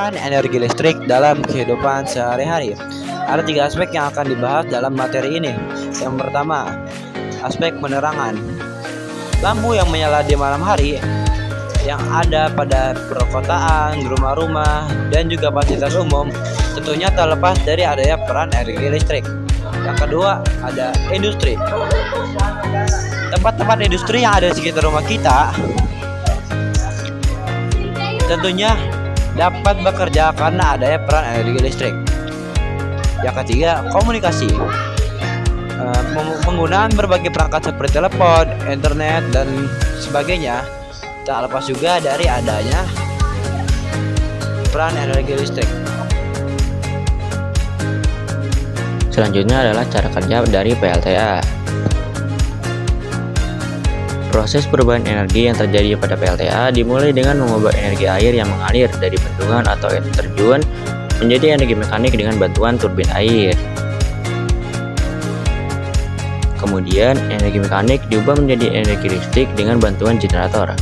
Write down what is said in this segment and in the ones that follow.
Peran energi listrik dalam kehidupan sehari-hari. Ada 3 aspek yang akan dibahas dalam materi ini. Yang pertama, aspek penerangan. Lampu yang menyala di malam hari yang ada pada perkotaan, rumah-rumah, dan juga fasilitas umum tentunya tak lepas dari adanya peran energi listrik. Yang kedua, ada industri. Tempat-tempat industri yang ada di sekitar rumah kita tentunya dapat bekerja karena adanya peran energi listrik. Yang ketiga, komunikasi. Penggunaan berbagai perangkat seperti telepon, internet, dan sebagainya tak lepas juga dari adanya peran energi listrik. Selanjutnya adalah cara kerja dari PLTA. Proses perubahan energi yang terjadi pada PLTA dimulai dengan mengubah energi air yang mengalir dari bendungan atau air terjun menjadi energi mekanik dengan bantuan turbin air. Kemudian, energi mekanik diubah menjadi energi listrik dengan bantuan generator.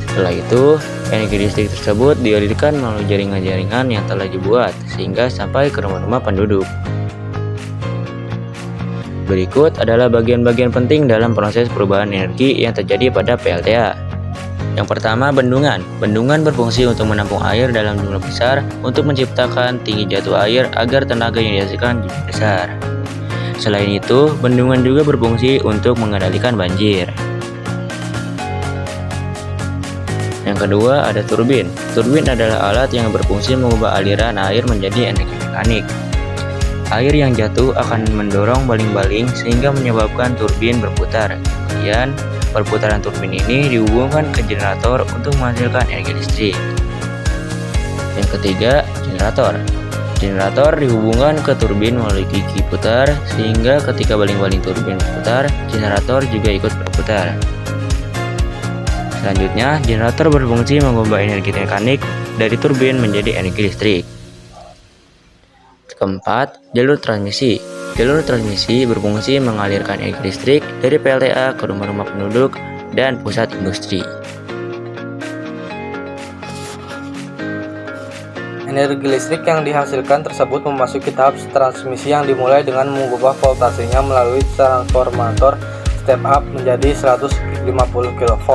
Setelah itu, energi listrik tersebut dialirkan melalui jaringan-jaringan yang telah dibuat sehingga sampai ke rumah-rumah penduduk. Berikut adalah bagian-bagian penting dalam proses perubahan energi yang terjadi pada PLTA. Yang pertama, bendungan. Bendungan berfungsi untuk menampung air dalam jumlah besar untuk menciptakan tinggi jatuh air agar tenaga yang dihasilkan juga besar. Selain itu, bendungan juga berfungsi untuk mengendalikan banjir. Yang kedua, ada turbin. Turbin adalah alat yang berfungsi mengubah aliran air menjadi energi mekanik. Air yang jatuh akan mendorong baling-baling sehingga menyebabkan turbin berputar. Kemudian, perputaran turbin ini dihubungkan ke generator untuk menghasilkan energi listrik. Yang ketiga, generator. Generator dihubungkan ke turbin melalui gigi putar sehingga ketika baling-baling turbin berputar, generator juga ikut berputar. Selanjutnya, generator berfungsi mengubah energi mekanik dari turbin menjadi energi listrik. Keempat, jalur transmisi. Jalur transmisi berfungsi mengalirkan energi listrik dari PLTA ke rumah-rumah penduduk dan pusat industri. Energi listrik yang dihasilkan tersebut memasuki tahap transmisi yang dimulai dengan mengubah voltasenya melalui transformator step up menjadi 150 kV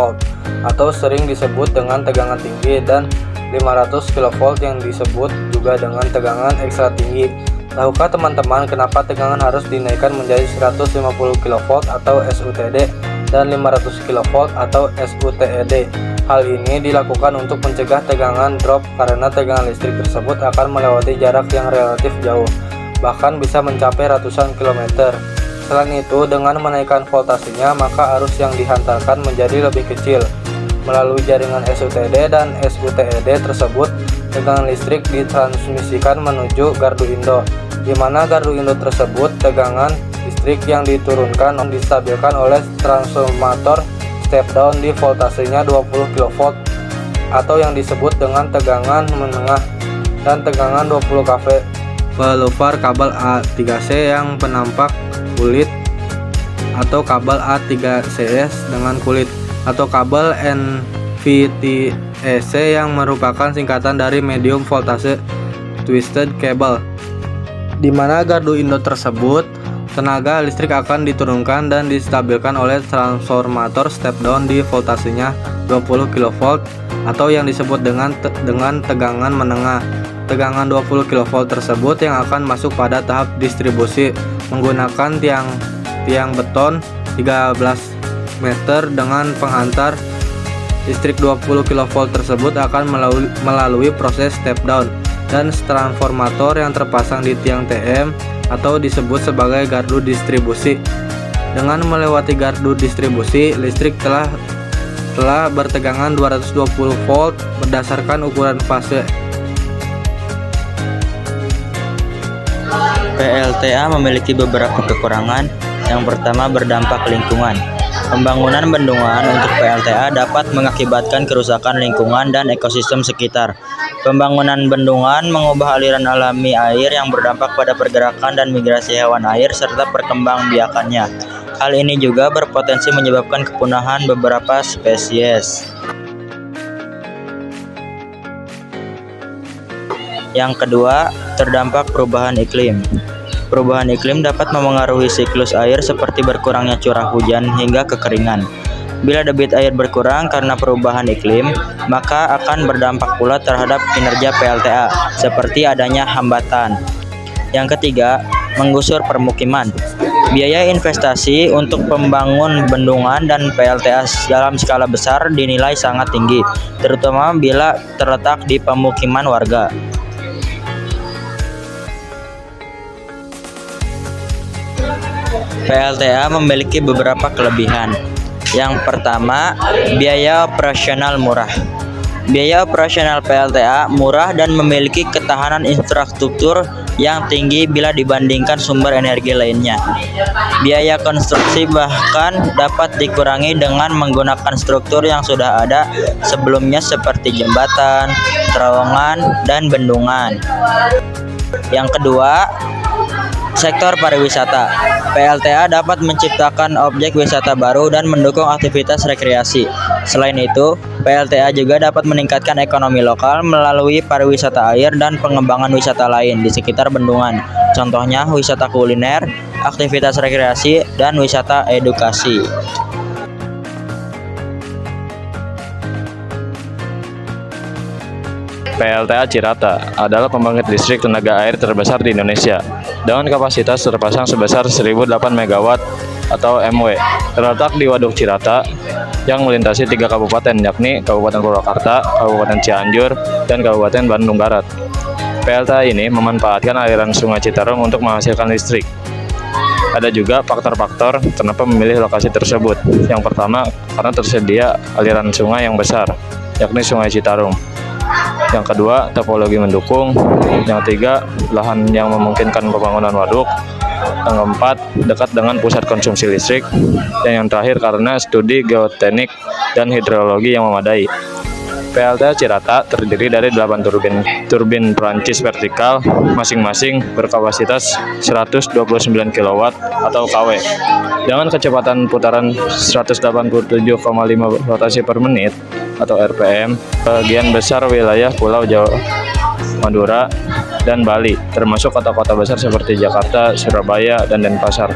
atau sering disebut dengan tegangan tinggi, dan 500 kV yang disebut juga dengan tegangan ekstra tinggi. Tahukah teman-teman kenapa tegangan harus dinaikkan menjadi 150 kV atau SUTD dan 500 kV atau SUTED? Hal ini dilakukan untuk mencegah tegangan drop karena tegangan listrik tersebut akan melewati jarak yang relatif jauh, bahkan bisa mencapai ratusan kilometer. Selain itu, dengan menaikkan voltasenya, maka arus yang dihantarkan menjadi lebih kecil. Melalui jaringan SUTD dan SUTED tersebut, tegangan listrik ditransmisikan menuju gardu Indo, di mana gardu Indo tersebut tegangan listrik yang diturunkan distabilkan oleh transformator step down di voltasenya 20 kV atau yang disebut dengan tegangan menengah, dan tegangan 20 kV. Pelupar kabel A3C yang penampak kulit atau kabel A3CS dengan kulit, atau kabel NVTEC yang merupakan singkatan dari medium voltage twisted cable, di mana gardu Indo tersebut tenaga listrik akan diturunkan dan distabilkan oleh transformator step down di voltasenya 20 kV atau yang disebut dengan tegangan menengah. Tegangan 20 kV tersebut yang akan masuk pada tahap distribusi menggunakan tiang beton 13 meter dengan penghantar listrik 20 kV tersebut akan melalui proses step down dan transformator yang terpasang di tiang TM atau disebut sebagai gardu distribusi. Dengan melewati gardu distribusi, listrik telah bertegangan 220 volt berdasarkan ukuran fase. PLTA memiliki beberapa kekurangan. Yang pertama, berdampak lingkungan. Pembangunan bendungan untuk PLTA dapat mengakibatkan kerusakan lingkungan dan ekosistem sekitar. Pembangunan bendungan mengubah aliran alami air yang berdampak pada pergerakan dan migrasi hewan air serta perkembangbiakannya. Hal ini juga berpotensi menyebabkan kepunahan beberapa spesies. Yang kedua, terdampak perubahan iklim. Perubahan iklim dapat memengaruhi siklus air seperti berkurangnya curah hujan hingga kekeringan. Bila debit air berkurang karena perubahan iklim, maka akan berdampak pula terhadap kinerja PLTA, seperti adanya hambatan. Yang ketiga, menggusur permukiman. Biaya investasi untuk pembangun bendungan dan PLTA dalam skala besar dinilai sangat tinggi, terutama bila terletak di pemukiman warga. PLTA memiliki beberapa kelebihan. Yang pertama, biaya operasional murah. Biaya operasional PLTA murah dan memiliki ketahanan infrastruktur yang tinggi bila dibandingkan sumber energi lainnya. Biaya konstruksi bahkan dapat dikurangi dengan menggunakan struktur yang sudah ada sebelumnya seperti jembatan, terowongan, dan bendungan. Yang kedua, sektor pariwisata. PLTA dapat menciptakan objek wisata baru dan mendukung aktivitas rekreasi. Selain itu, PLTA juga dapat meningkatkan ekonomi lokal melalui pariwisata air dan pengembangan wisata lain di sekitar bendungan. Contohnya wisata kuliner, aktivitas rekreasi, dan wisata edukasi. PLTA Cirata adalah pembangkit listrik tenaga air terbesar di Indonesia dengan kapasitas terpasang sebesar 1008 MW atau MW. Terletak di Waduk Cirata yang melintasi 3 kabupaten, yakni Kabupaten Purwakarta, Kabupaten Cianjur, dan Kabupaten Bandung Barat. PLTA ini memanfaatkan aliran Sungai Citarum untuk menghasilkan listrik. Ada juga faktor-faktor kenapa memilih lokasi tersebut. Yang pertama, karena tersedia aliran sungai yang besar, yakni Sungai Citarum. Yang kedua, topologi mendukung. Yang tiga, lahan yang memungkinkan pembangunan waduk. Yang keempat, dekat dengan pusat konsumsi listrik. Dan yang terakhir, karena studi geoteknik dan hidrologi yang memadai. PLTA Cirata terdiri dari 8 turbin Prancis vertikal, masing-masing berkapasitas 129 kW atau KW. Dengan kecepatan putaran 187,5 rotasi per menit atau RPM, bagian besar wilayah Pulau Jawa, Madura, dan Bali, termasuk kota-kota besar seperti Jakarta, Surabaya, dan Denpasar.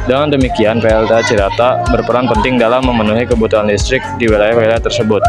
Dengan demikian, PLTA Cirata berperan penting dalam memenuhi kebutuhan listrik di wilayah-wilayah tersebut.